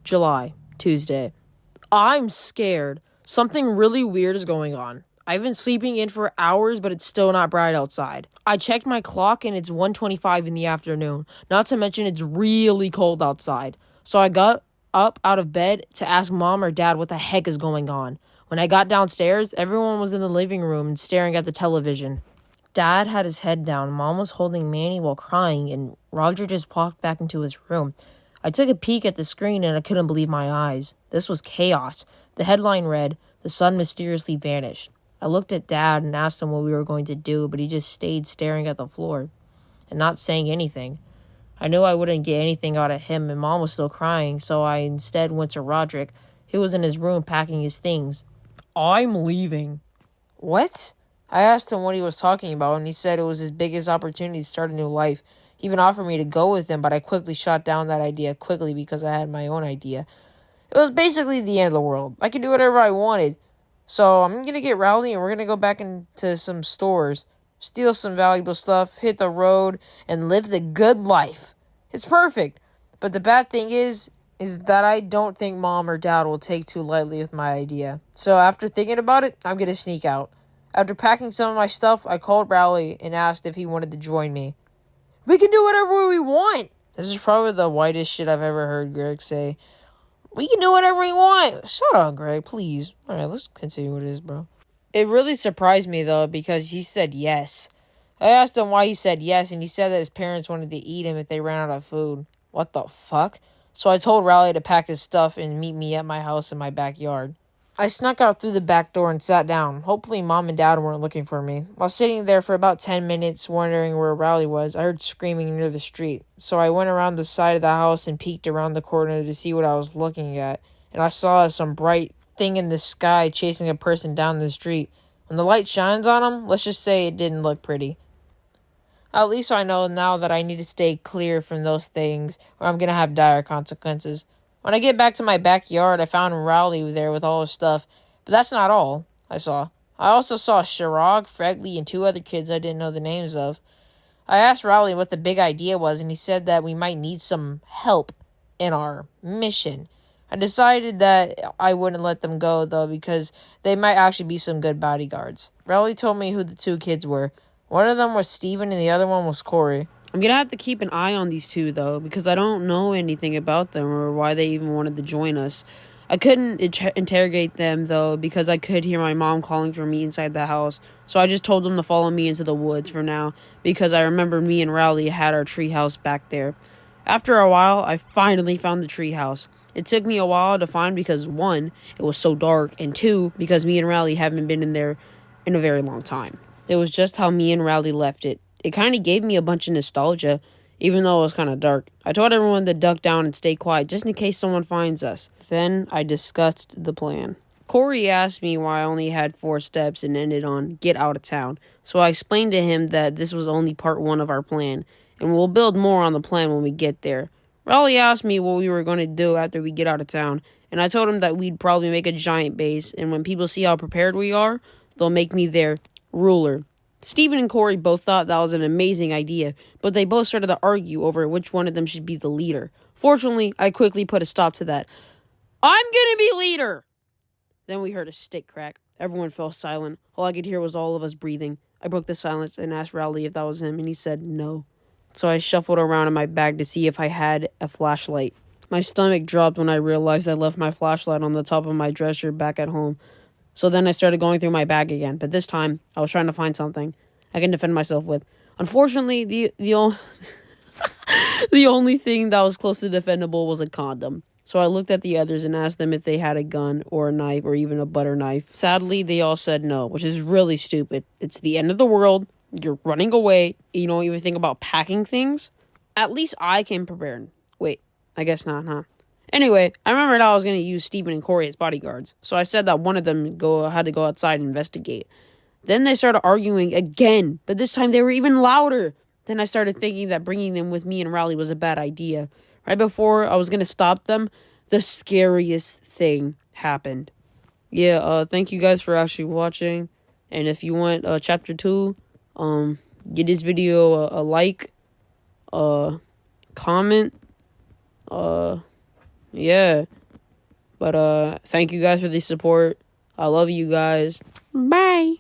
July, Tuesday. I'm scared. Something really weird is going on. I've been sleeping in for hours, but it's still not bright outside. I checked my clock and it's 1:25 in the afternoon. Not to mention it's really cold outside. So I got up out of bed to ask mom or dad what the heck is going on. When I got downstairs, everyone was in the living room and staring at the television. Dad had his head down, Mom was holding Manny while crying, and Roger just walked back into his room. I took a peek at the screen and I couldn't believe my eyes. This was chaos. The headline read, "The sun mysteriously vanished." I looked at Dad and asked him what we were going to do, but he just stayed staring at the floor and not saying anything. I knew I wouldn't get anything out of him, and Mom was still crying, so I instead went to Roderick. He was in his room packing his things. "I'm leaving." "What?" I asked him what he was talking about, and he said it was his biggest opportunity to start a new life. He even offered me to go with him, but I quickly shot down that idea quickly because I had my own idea. It was basically the end of the world. I could do whatever I wanted. So I'm going to get Rowley and we're going to go back into some stores, steal some valuable stuff, hit the road, and live the good life. It's perfect. But the bad thing is that I don't think Mom or Dad will take too lightly with my idea. So after thinking about it, I'm going to sneak out. After packing some of my stuff, I called Rowley and asked if he wanted to join me. "We can do whatever we want." This is probably the whitest shit I've ever heard Greg say. "We can do whatever we want." Shut up, Greg, please. All right, let's continue with this, bro. It really surprised me, though, because he said yes. I asked him why he said yes, and he said that his parents wanted to eat him if they ran out of food. What the fuck? So I told Rowley to pack his stuff and meet me at my house in my backyard. I snuck out through the back door and sat down. Hopefully Mom and Dad weren't looking for me. While sitting there for about 10 minutes wondering where Rowley was, I heard screaming near the street. So I went around the side of the house and peeked around the corner to see what I was looking at. And I saw some bright thing in the sky chasing a person down the street. When the light shines on him, let's just say it didn't look pretty. At least I know now that I need to stay clear from those things or I'm going to have dire consequences. When I get back to my backyard, I found Rowley there with all his stuff. But that's not all I saw. I also saw Shirag, Fregley, and 2 other kids I didn't know the names of. I asked Rowley what the big idea was, and he said that we might need some help in our mission. I decided that I wouldn't let them go, though, because they might actually be some good bodyguards. Rowley told me who the 2 kids were. One of them was Steven, and the other one was Corey. I'm going to have to keep an eye on these 2, though, because I don't know anything about them or why they even wanted to join us. I couldn't interrogate them, though, because I could hear my mom calling for me inside the house. So I just told them to follow me into the woods for now, because I remember me and Rowley had our treehouse back there. After a while, I finally found the treehouse. It took me a while to find because, 1, it was so dark, and 2, because me and Rowley haven't been in there in a very long time. It was just how me and Rowley left it. It kind of gave me a bunch of nostalgia, even though it was kind of dark. I told everyone to duck down and stay quiet, just in case someone finds us. Then I discussed the plan. Corey asked me why I only had 4 steps and ended on get out of town. So I explained to him that this was only part 1 of our plan, and we'll build more on the plan when we get there. Rowley asked me what we were going to do after we get out of town, and I told him that we'd probably make a giant base, and when people see how prepared we are, they'll make me their ruler. Steven and Corey both thought that was an amazing idea, but they both started to argue over which one of them should be the leader. Fortunately, I quickly put a stop to that. "I'm gonna be leader!" Then we heard a stick crack. Everyone fell silent. All I could hear was all of us breathing. I broke the silence and asked Rowley if that was him, and he said no. So I shuffled around in my bag to see if I had a flashlight. My stomach dropped when I realized I left my flashlight on the top of my dresser back at home. So then I started going through my bag again, but this time I was trying to find something I can defend myself with. Unfortunately, the only thing that was close to defendable was a condom. So I looked at the others and asked them if they had a gun or a knife or even a butter knife. Sadly, they all said no, which is really stupid. It's the end of the world. You're running away. You don't even think about packing things. At least I came prepared. Wait, I guess not, huh? Anyway, I remembered I was going to use Steven and Corey as bodyguards, so I said that one of them had to go outside and investigate. Then they started arguing again, but this time they were even louder. Then I started thinking that bringing them with me and Rowley was a bad idea. Right before I was going to stop them, the scariest thing happened. Yeah, thank you guys for actually watching, and if you want chapter 2, give this video a like, comment, yeah. But thank you guys for the support. I love you guys. Bye.